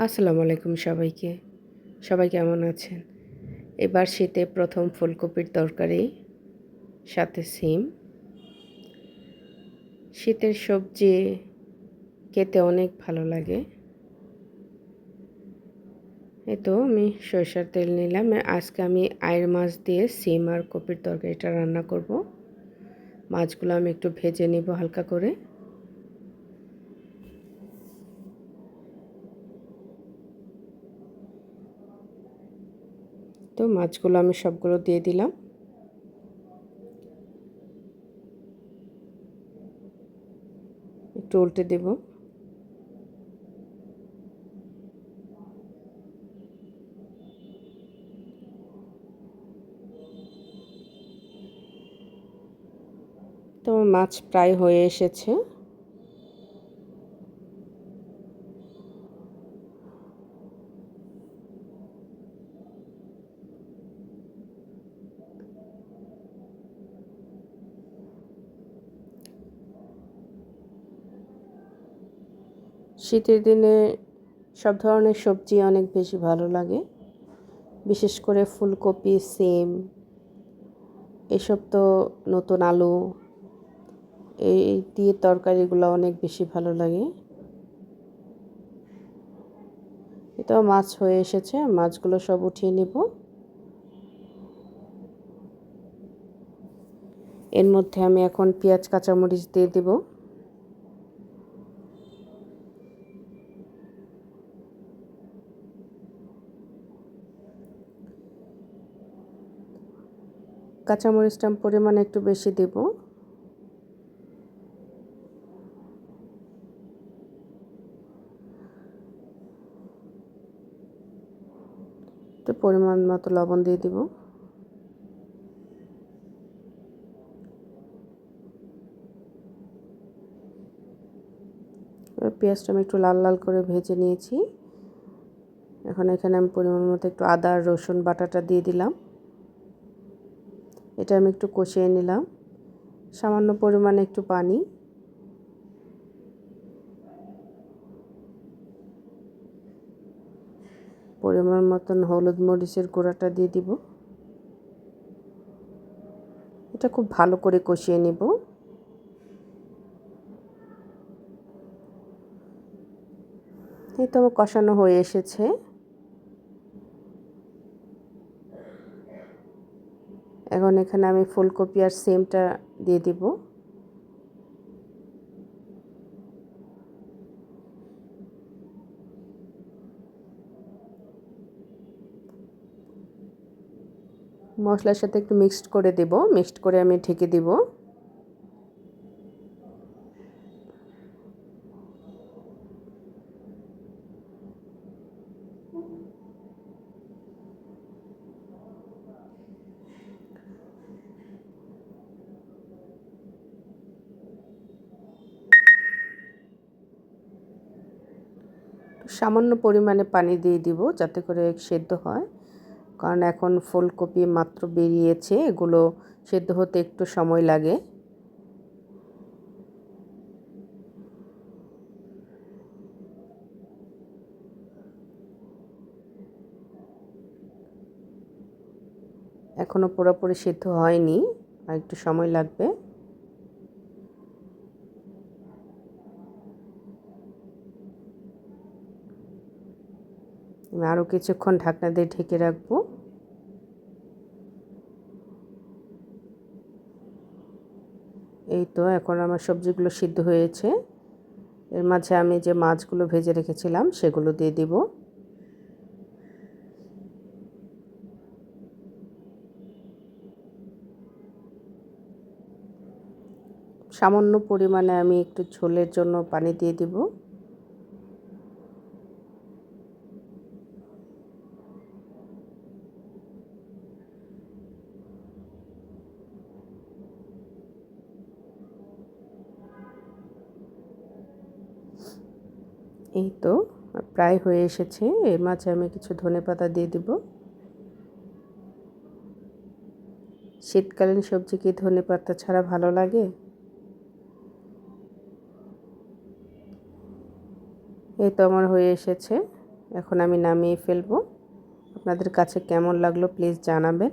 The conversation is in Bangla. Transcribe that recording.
আসসালামু আলাইকুম সবাইকে। সবাই কেমন আছেন? এবার শীতে প্রথম ফুলকপির তরকারি, সাথে সিম। শীতের সবজি খেতে অনেক ভালো লাগে। এই তো আমি সরিষার তেল নিলাম। আজকে আমি আইড় মাছ দিয়ে সিম আর কপির তরকারিটা রান্না করব। মাছগুলো আমি একটু ভেজে নিব হালকা করে। তো মাছগুলো আমি সবগুলো দিয়ে দিলাম। একটু উল্টে দেব। তো মাছ প্রায় হয়ে এসেছে। শীতের দিনে সব ধরনের সবজি অনেক বেশি ভালো লাগে। বিশেষ করে ফুলকপি, সিম এসব তো নতুন আলু এই দিয়ে তরকারিগুলো অনেক বেশি ভালো লাগে। এটা মাছ হয়ে এসেছে, মাছগুলো সব উঠিয়ে নেব। এর মধ্যে আমি এখন পেঁয়াজ কাঁচামরিচ দিয়ে দেব। কাঁচামরিচটা পরিমাণে একটু বেশি দেব। একটু পরিমাণ মতো লবণ দিয়ে দেব। পেঁয়াজটা আমি একটু লাল লাল করে ভেজে নিয়েছি। এখন এখানে আমি পরিমাণ মতো একটু আদা আর রসুন বাটাটা দিয়ে দিলাম। এটা আমি একটু কষিয়ে নিলাম। সামান্য পরিমাণে একটু পানি, পরিমাণ মতন হলুদ মরিচের গুঁড়াটা দিয়ে দিব। এটা খুব ভালো করে কষিয়ে নেব। এই তো আমার কষানো হয়ে এসেছে। এখন এখানে আমি ফুলকপি আর সিমটা দিয়ে দিব। মশলার সাথে একটু মিক্সড করে দেব। মিক্সড করে আমি ঢেকে দিব। সামান্য পরিমাণে পানি দিয়ে দিব যাতে করে সেদ্ধ হয়, কারণ এখন ফুলকপি মাত্র বেরিয়েছে, এগুলো সেদ্ধ হতে একটু সময় লাগে। এখনও পুরোপুরি সিদ্ধ হয়নি, আর একটু সময় লাগবে। আমি আরও কিছুক্ষণ ঢাকনা দিয়ে ঢেকে রাখবো। এই তো এখন আমার সবজিগুলো সিদ্ধ হয়েছে। এর মাঝে আমি যে মাছগুলো ভেজে রেখেছিলাম সেগুলো দিয়ে দিব। সামান্য পরিমাণে আমি একটু ঝোলের জন্য পানি দিয়ে দিব। এই তো প্রায় হয়ে এসেছে। এর মাঝে আমি কিছু ধনেপাতা দিয়ে দিব। শীতকালীন সবজি কি ধনেপাতা ছাড়া ভালো লাগে? এই তো আমার হয়ে এসেছে। এখন আমি নামিয়ে ফেলবো। আপনাদের কাছে কেমন লাগলো প্লিজ জানাবেন।